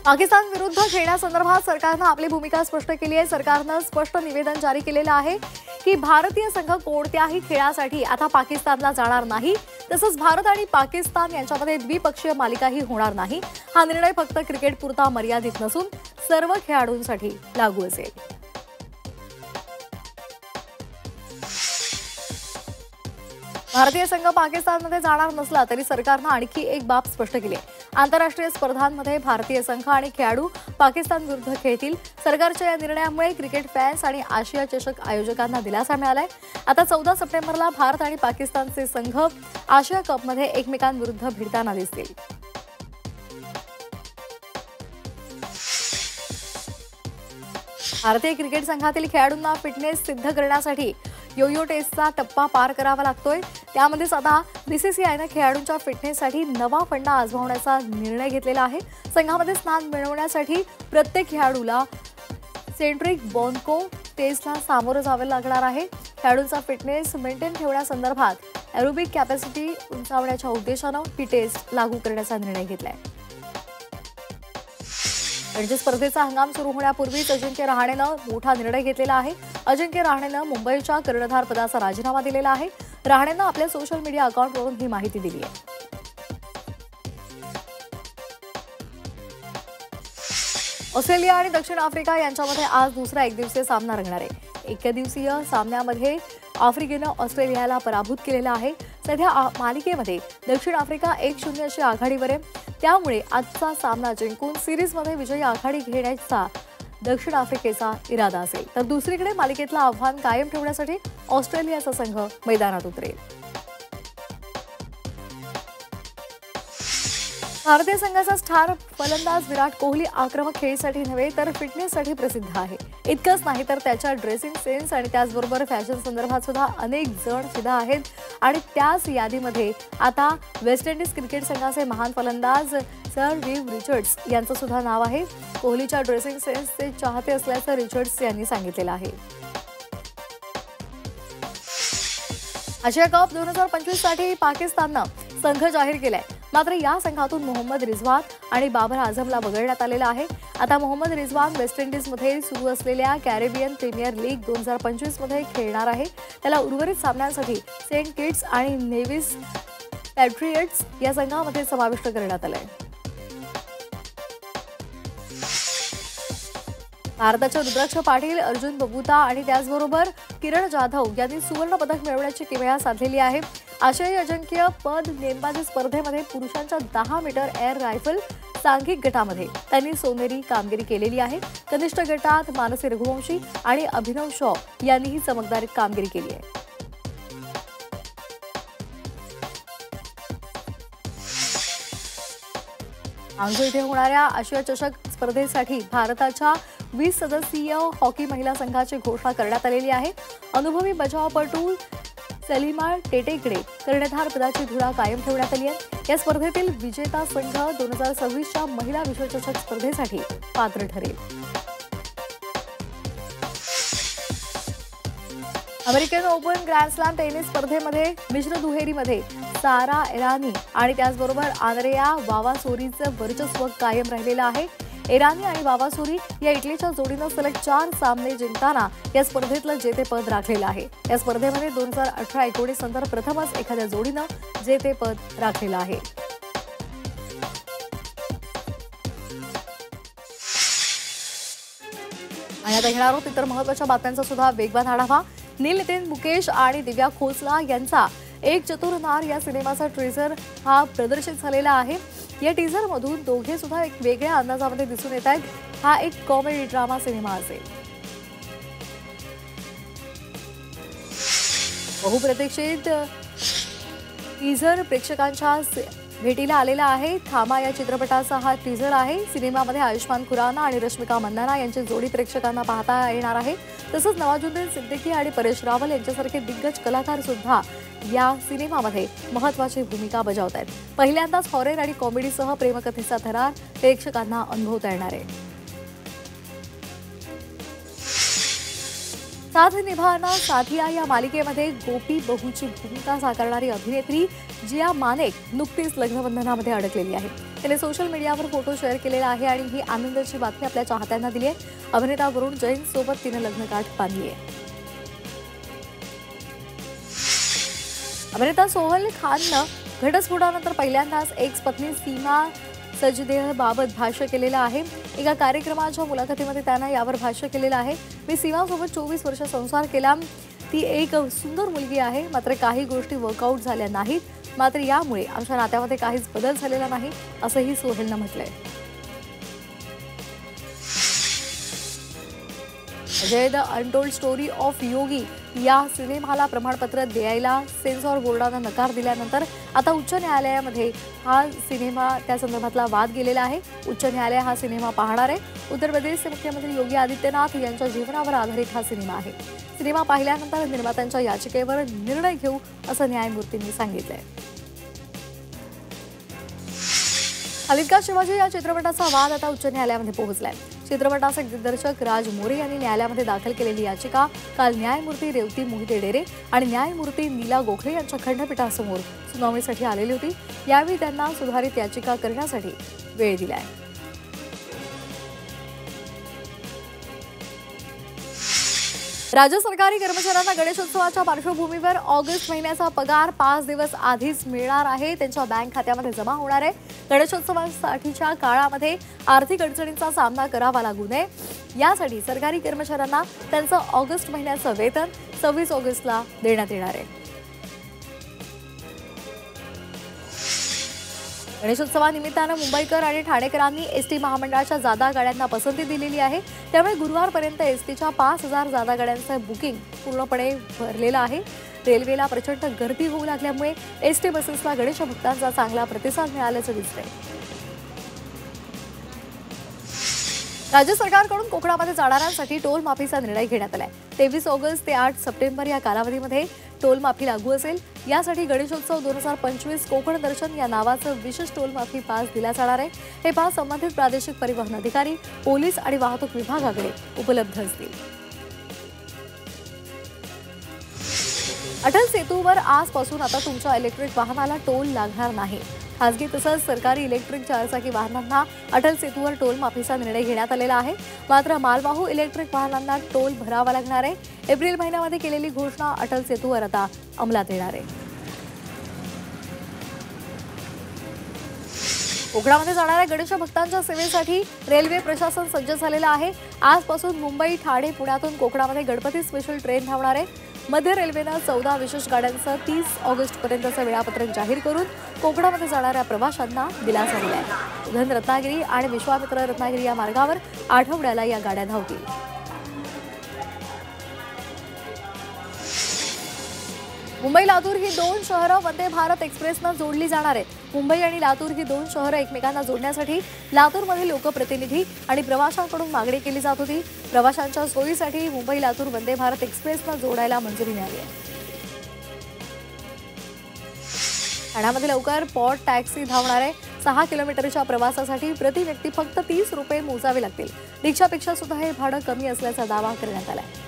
पाकिस्तान विरुद्ध खेळण्यासंदर्भात सरकारने आपली भूमिका स्पष्ट केली आहे। सरकारने स्पष्ट निवेदन जारी केलेलं आहे की भारतीय संघ कोणत्याही खेळासाठी आता पाकिस्तानला जाणार नाही। तसंच भारत आणि पाकिस्तान यांच्यामध्ये द्विपक्षीय मालिकाही होणार नाही। हा निर्णय फक्त क्रिकेटपुरता मर्यादित नसून सर्व खेळाडूंसाठी लागू असेल। भारतीय संघ पाकिस्तानमध्ये जाणार नसला तरी सरकारने आणखी एक बाब स्पष्ट केली आहे। आंतरराष्ट्रीय स्पर्धांमध्ये भारतीय संघ आणि खेळाडू पाकिस्तान विरुद्ध खेळतील। सरकारच्या या निर्णयामुळे क्रिकेट फॅन्स आणि आशिया चषक आयोजकांना दिलासा मिळालाय। आता 14 सप्टेंबरला भारत आणि पाकिस्तानचे संघ आशिया कपमध्ये एकमेकांविरुद्ध भिडताना दिसतील। भारतीय क्रिकेट संघातील खेळाडूंना फिटनेस सिद्ध करण्यासाठी योयो टेस्टचा टप्पा पार करावा लागतोय। त्यामध्येच आता बीसीसीआयने खेळाडूंच्या फिटनेससाठी नवा फंडा आजमावण्याचा निर्णय घेतलेला आहे। संघामध्ये स्थान मिळवण्यासाठी प्रत्येक खेळाडूला सेंट्रिक बॉन्को टेस्टला सामोरं जावे लागणार आहे। खेळाडूंचा फिटनेस मेंटेन ठेवण्यासंदर्भात एरोबिक कॅपॅसिटी उंचावण्याच्या उद्देशाने ही टेस्ट लागू करण्याचा निर्णय घेतलाय। रणजी स्पर्धेचा हंगाम सुरू होण्यापूर्वीच अजिंक्य रहाणेनं मोठा निर्णय घेतलेला आहे। अजिंक्य रहाणेनं मुंबईच्या कर्णधार पदाचा राजीनामा दिलेला आहे। रहाणेनं आपल्या सोशल मीडिया अकाउंटवरून ही माहिती दिली आहे। ऑस्ट्रेलिया आणि दक्षिण आफ्रिका यांच्यामध्ये आज दुसरा एकदिवसीय सामना रंगणार आहे। एकदिवसीय सामन्यामध्ये आफ्रिकेनं ऑस्ट्रेलियाला पराभूत केलेलं आहे। सध्या मालिकेमध्ये दक्षिण आफ्रिका 1-0 अशी आघाडीवर आहे। त्यामुळे आजचा सामना जिंकून सिरीजमध्ये विजयी आघाडी घेण्याचा दक्षिण आफ्रिकेचा इरादा असेल, तर दुसरीकडे मालिकेतलं आव्हान कायम ठेवण्यासाठी ऑस्ट्रेलियाचा संघ मैदानात उतरेल। भारतीय संघाचा स्टार फलंदाज विराट कोहली आक्रमक खेळीसाठी नव्हे तर फिटनेससाठी प्रसिद्ध आहे। इतकंच नाही तर त्याच्या ड्रेसिंग सेन्स आणि त्याचबरोबर फॅशन संदर्भात सुद्धा अनेक जण फिदा आहेत। आणि त्याच यादीमध्ये आता वेस्ट इंडिज क्रिकेट संघाचे महान फलंदाज सर विव रिचर्ड्स यांचं सुद्धा नाव आहे। कोहलीच्या ड्रेसिंग सेन्सचे चाहते असल्याचं रिचर्ड्स यांनी सांगितलेलं आहे। आशिया कप 2025 साठी पाकिस्ताननं संघ जाहीर केलाय। मात्र या संघातून मोहम्मद रिजवान आणि बाबर आझमला वगळण्यात आलेला आहे। आता मोहम्मद रिजवान वेस्ट इंडिजमध्ये सुरू असलेल्या कॅरेबियन प्रीमियर लीग 2025 मध्ये खेळणार आहे। त्याला उर्वरित सामन्यांसाठी सेंट किट्स आणि नेव्हिस पॅट्रियट्स या संघामध्ये समाविष्ट करण्यात आलंय। भारताच्या रुद्राक्ष पाटील, अर्जुन बबुता आणि त्याचबरोबर किरण जाधव यांनी सुवर्ण पदक मिळवण्याची किमया साधलेली आहे। आशियाई अजिंक्य पद नेमबाजी स्पर्धेमध्ये पुरुषांच्या 10 मीटर एअर रायफल सांघिक गटामध्ये त्यांनी सोनेरी कामगिरी केलेली आहे। कनिष्ठ गटात मानसी रघुवंशी आणि अभिनव शॉ यांनीही चमकदार कामगिरी केली आहे। हांगझो इथे होणाऱ्या आशिया चषक स्पर्धेसाठी भारताच्या 20 सदस्यीय हॉकी महिला संघाची घोषणा करण्यात आलेली आहे। अनुभवी बचावपटू सलीमा टेटेकडे कर्णधार पदाची धुरा कायम ठेवण्यात आली आहे। या स्पर्धेतील विजेता संघ 2026च्या महिला विश्वचषक स्पर्धेसाठी पात्र ठरेल। American open grand slam tennis स्पर्धेमध्ये मिश्र दुहेरीमध्ये सारा इराणी आणि त्याचबरोबर आंद्रेया वावासोरीचं वर्चस्व कायम राहिलेलं आहे। इराणी आणि वावासोरी या इटलीच्या जोडीनं सलग 4 सामने जिंकताना या स्पर्धेतलं जेतेपद राखलेलं आहे। या स्पर्धेमध्ये 2018-19 नंतर प्रथमच एखाद्या जोडीनं जेतेपद राखलेलं आहे। आणि आता घेणार आहोत इतर महत्त्वाच्या बातम्यांचा सुद्धा वेगवान आढावा। नील नितीन मुकेश आणि दिव्या खोसला यांचा एक चतुर नार या सिनेमाचा ट्रेलर हा प्रदर्शित झालेला आहे। या टीझर मधून दोघे सुद्धा एक वेगळ्या अंदाजामध्ये दिसून येत आहेत। हा एक कॉमेडी ड्रामा सिनेमा असेल। बहुप्रतीक्षित टीझर प्रेक्षकांच्या भेटीला आलेला आहे। थामा या चित्रपटाचा हा टीझर आहे। सिनेमामध्ये आयुष्मान खुराना आणि रश्मिका मंदाना यांची जोडी प्रेक्षकांना पाहता येणार आहे। तसंच नवाजुद्दीन सिद्दीकी आणि परेश रावल यांच्यासारखे दिग्गज कलाकार सुद्धा या सिनेमामध्ये महत्त्वाची भूमिका बजावत आहेत। पहिल्यांदाच हॉरर आणि कॉमेडीसह प्रेमकथेचा थरार प्रेक्षकांना अनुभवता येणार आहे। साथ निभाना साथिया या मालिकेमध्ये गोपी बहूची भूमिका साकारणारी अभिनेत्री जिया मानेक नुकतीच लग्नबंधनामध्ये अडकलेली आहे. तिने सोशल मीडियावर फोटो शेअर केलेला आहे आणि ही आनंदाची बातमी आपल्या चाहत्यांना दिली आहे. अभिनेता वरुण जैन सोबत तिने लग्नगाठ बांधली आहे. अभिनेता सोहेल खाननं घटस्फोटानंतर पहिल्यांदाच एक्स पत्नी सीमा सजदेहबाबत भाष्य केलेलं आहे. एका कार्यक्रमाच्या मुलाखतीमध्ये त्यानं यावर भाष्य केलेलं आहे. मी सीमासोबत 24 वर्ष संसार केला. ती एक सुंदर मुलगी आहे. मात्र काही गोष्टी वर्कआउट झाल्या नाहीत. मात्र यामुळे आमच्या नात्यामध्ये काहीच बदल झालेला नाही असंही सोहेलनं म्हटलंय. Ajay the untold story of Yogi या सिनेमाला प्रमाणपत्र द्यायला सेन्सॉर बोर्डानं नकार दिल्यानंतर आता उच्च न्यायालयामध्ये हा सिनेमा त्या संदर्भातला वाद गेलेला आहे. उच्च न्यायालय हा सिनेमा पाहणार आहे. उत्तर प्रदेशचे मुख्यमंत्री योगी आदित्यनाथ यांच्या जीवनावर आधारित हा सिनेमा आहे. सिनेमा पाहिल्यानंतर निर्मात्यांच्या याचिकेवर निर्णय घेऊ असं न्यायमूर्तींनी सांगितलंय. खालिद का शिवाजी या चित्रपटाचा वाद आता उच्च न्यायालयामध्ये पोहोचलाय. चित्रपटाचे दिग्दर्शक राज मोरे यांनी न्यायालयामध्ये दाखल केलेली याचिका काल न्यायमूर्ती रेवती मोहिते डेरे आणि न्यायमूर्ती नीला गोखले यांच्या खंडपीठासमोर सुनावणीसाठी आलेली होती. यावेळी त्यांना सुधारित याचिका करण्यासाठी वेळ दिलाय. राज्य सरकारी कर्मचाऱ्यांना गणेशोत्सवाच्या पार्श्वभूमीवर ऑगस्ट महिन्याचा पगार 5 दिवस आधीच मिळणार आहे. त्यांच्या बँक खात्यामध्ये जमा होणार आहे. गणेशोत्सवासाठीच्या काळामध्ये आर्थिक अडचणींचा सामना करावा लागू नये यासाठी सरकारी कर्मचाऱ्यांना त्यांचं ऑगस्ट महिन्याचं वेतन 26 ऑगस्टला देण्यात येणार आहे. गणेशोत्सवानिमित्तानं मुंबईकर आणि ठाणेकरांनी एसटी महामंडळाच्या जादा गाड्यांना पसंती दिलेली आहे. त्यामुळे गुरुवारपर्यंत एसटीच्या 5000 जादा गाड्यांचं बुकिंग पूर्णपणे भरलेलं आहे. रेल्वेला प्रचंड गर्दी होऊ लागल्यामुळे एसटी बसेसला गणेश भक्तांचा चांगला प्रतिसाद मिळाल्याचं दिसतंय. राज्य सरकारकडून कोकणामध्ये जाणाऱ्यांसाठी टोल माफीचा निर्णय घेण्यात आलाय. 23 ऑगस्ट ते 8 सप्टेंबर या कालावधीमध्ये टोल माफी लागू असेल. यासाठी गणेशोत्सव 2025 कोकण दर्शन या नावाचं विशेष टोल माफी पास दिला जाणार आहे. हे पास संबंधित प्रादेशिक परिवहन अधिकारी, पोलीस आणि वाहतूक विभागाकडे उपलब्ध असतील. अटल सेतूवर आजपासून आता तुमच्या इलेक्ट्रिक वाहनाला टोल लागणार नाही. खासगी तसंच सरकारी इलेक्ट्रिक चारचाकी वाहनांना अटल सेतूवर टोल माफीचा निर्णय घेण्यात आलेला आहे. मात्र मालवाहू इलेक्ट्रिक वाहनांना टोल भरावा लागणार आहे. एप्रिल महिन्यामध्ये केलेली घोषणा अटल सेतूवर आता अंमलात येणार आहे. कोकणामध्ये जाणाऱ्या गणेश भक्तांच्या सेवेसाठी रेल्वे प्रशासन सज्ज झालेलं आहे. आजपासून मुंबई, ठाणे, पुण्यातून कोकणामध्ये गणपती स्पेशल ट्रेन धावणार आहे. मध्य रेल्वेनं 14 विशेष गाड्यांचं 30 ऑगस्टपर्यंतचं वेळापत्रक जाहीर करून कोकणामध्ये जाणाऱ्या प्रवाशांना दिलासा दिला आहे. उधन रत्नागिरी आणि विश्वामित्र रत्नागिरी या मार्गावर आठवड्याला या गाड्या धावतील. मुंबई लातूर ही 2 शहरं वंदे भारत एक्सप्रेसनं जोडली जाणार आहे. मुंबई आणि लातूर ही 2 शहरं एकमेकांना जोडण्यासाठी लातूरमधील लोकप्रतिनिधी आणि प्रवाशांकडून मागणी केली जात होती. प्रवाशांच्या सोयीसाठी मुंबई लातूर वंदे भारत एक्सप्रेसनं जोडायला मंजुरी मिळाली आहे. ठाण्यामध्ये लवकर पॉट टॅक्सी धावणार आहे. 6 किलोमीटरच्या प्रवासासाठी प्रति व्यक्ती फक्त 30 रुपये मोजावे लागतील. रिक्षापेक्षा सुद्धा हे भाडं कमी असल्याचा दावा करण्यात आला आहे.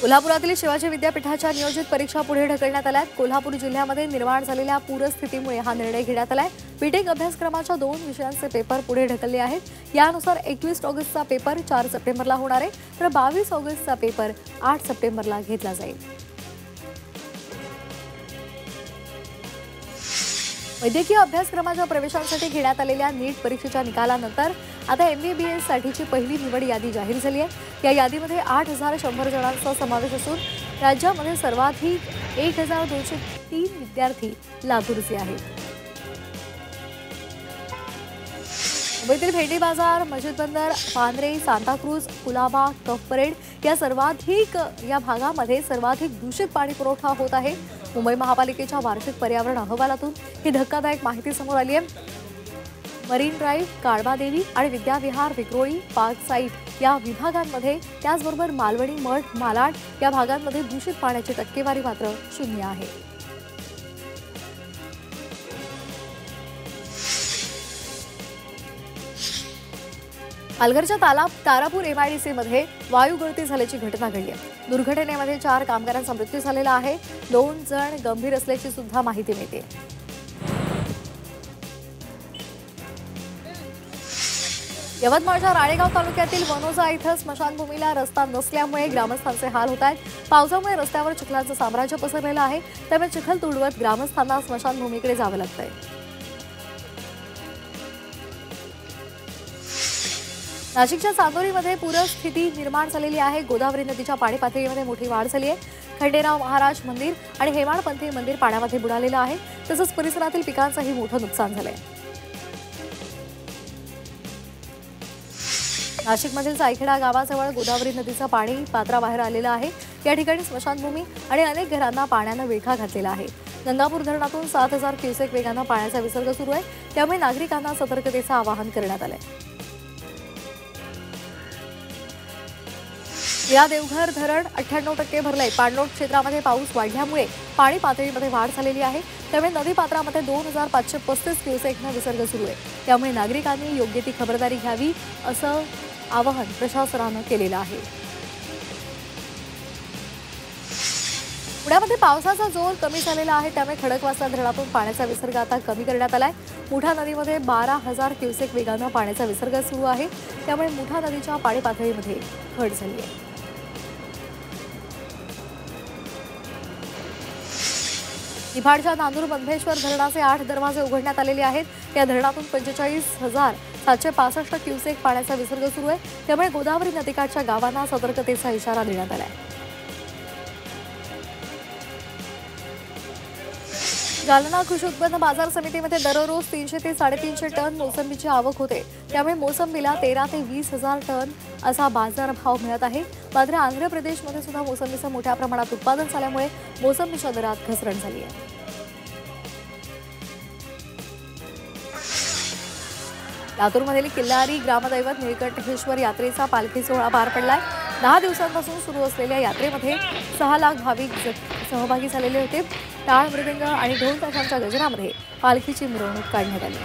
कोल्हापुरातील शिवाजी विद्यापीठाच्या नियोजित परीक्षा पुढे ढकलण्यात आल्या. कोल्हापूर जिल्ह्यामध्ये निर्माण झालेल्या पूरस्थितीमुळे हा निर्णय घेण्यात आलाय. बीटेक अभ्यासक्रमाच्या 2 विषयांचे पेपर पुढे ढकलले आहेत. यानुसार 21 ऑगस्टचा पेपर 4 सप्टेंबरला होणार आहे, तर 22 ऑगस्टचा पेपर 8 सप्टेंबरला घेतला जाईल. वैद्यकीय अभ्यासक्रमाच्या प्रवेशांसाठी घेण्यात आलेल्या नीट परीक्षेच्या निकालानंतर आता MBBS साठीची पहिली निवड यादी जाहीर झाली आहे. या यादीमध्ये 8100 जणांचा समावेश असून राज्यामध्ये सर्वाधिक 1203 विद्यार्थी लातूरचे आहेत. मुंबईतील भेंडी बाजार, मस्जिद बंदर, पांढरे, सांताक्रूज, कुलाबा, कफ परेड या भागामध्ये सर्वाधिक दूषित पाणी पुरवठा होत आहे. मुंबई महापालिकेच्या वार्षिक पर्यावरण अहवालातून ही धक्कादायक माहिती समोर आली आहे. मरीन ड्राईव्ह, काळबादेवी आणि विद्याविहार, विक्रोळी, पार्क साईट या विभागांमध्ये, त्याचबरोबर मालवणी मठ, मालाड या भागांमध्ये दूषित पाण्याची टक्केवारी मात्र 0 आहे. पालघरच्या तारापूर MIDC मध्ये वायू गळती झाल्याची घटना घडली आहे। दुर्घटनेमध्ये 4 कामगारांचा मृत्यू झालेला आहे। 2 जण गंभीर असल्याची सुद्धा माहिती मिळते। यवतमाळच्या राळेगाव तालुक्यातील वनोजा इथं स्मशानभूमीला रस्ता नसल्यामुळे ग्रामस्थांचे हाल होत आहेत। पावसामुळे रस्त्यावर चिखलाचं साम्राज्य पसरलेलं आहे, त्यामुळे चिखल तुडवत ग्रामस्थांना स्मशानभूमीकडे जावं लागतंय। नाशिकच्या चांदोरीमध्ये पूरस्थिती निर्माण झालेली आहे। गोदावरी नदीच्या पाणी पातळीमध्ये मोठी वाढ झाली आहे। खंडेराव महाराज मंदिर आणि हेमाडपंथी मंदिर पाण्यामध्ये बुडालेलं आहे, तसंच परिसरातील पिकांचंही मोठं नुकसान झालंय। नाशिकमधील सायखेडा गावाजवळ गोदावरी नदीचं पाणी पात्राबाहेर आलेलं आहे। या ठिकाणी स्मशानभूमी आणि अनेक घरांना पाण्यानं वेढा घातलेला आहे। गंगापूर धरणातून 7000 क्युसेक वेगानं पाण्याचा विसर्ग सुरू आहे, त्यामुळे नागरिकांना सतर्कतेचं आवाहन करण्यात आलंय। या देवघर धरण 98% भरलंय। पाणलोट क्षेत्रामध्ये पाऊस वाढल्यामुळे पाणी पातळीमध्ये वाढ झालेली आहे, त्यामुळे नदी पात्रामध्ये 2535 क्युसेकनं विसर्ग सुरू आहे। त्यामुळे नागरिकांनी योग्य ती खबरदारी घ्यावी असं आवाहन प्रशासनानं केलेलं आहे। पुण्यामध्ये पावसाचा जोर कमी झालेला आहे, त्यामुळे खडकवासला धरणातून पाण्याचा विसर्ग आता कमी करण्यात आलाय। मुठा नदीमध्ये 12000 क्युसेक वेगानं पाण्याचा विसर्ग सुरू आहे, त्यामुळे मुठा नदीच्या पाणी पातळीमध्ये घट झाली आहे। निफाडच्या नांदूर बंधेश्वर धरणाचे 8 दरवाजे उघडण्यात आलेले आहेत। या धरणातून 45,765 क्युसेक पाण्याचा विसर्ग सुरू आहे, त्यामुळे गोदावरी नदीकाठच्या गावांना सतर्कतेचा इशारा देण्यात आलाय। जालना कृषी उत्पन्न बाजार समितीमध्ये दररोज 300 ते 350 टन मोसंबीची आवक होते, त्यामुळे मोसंबीला 13 ते 20,000 टन असा बाजारभाव मिळत आहे। मात्र आंध्र प्रदेशमध्ये सुद्धा मोसंबीचं मोठ्या प्रमाणात उत्पादन झाल्यामुळे मोसंबीच्या दरात घसरण झाली आहे। लातूरमधील किल्लारी ग्रामदैवत निळकंठेश्वर यात्रेचा पालखी सोहळा पार पडलाय। 10 दिवसांपासून सुरू असलेल्या यात्रेमध्ये 6 लाख भाविक सहभागी झालेले होते। टाळ मृदंग आणि ढोल ताशांच्या गजरामध्ये पालखीची मिरवणूक काढण्यात आली।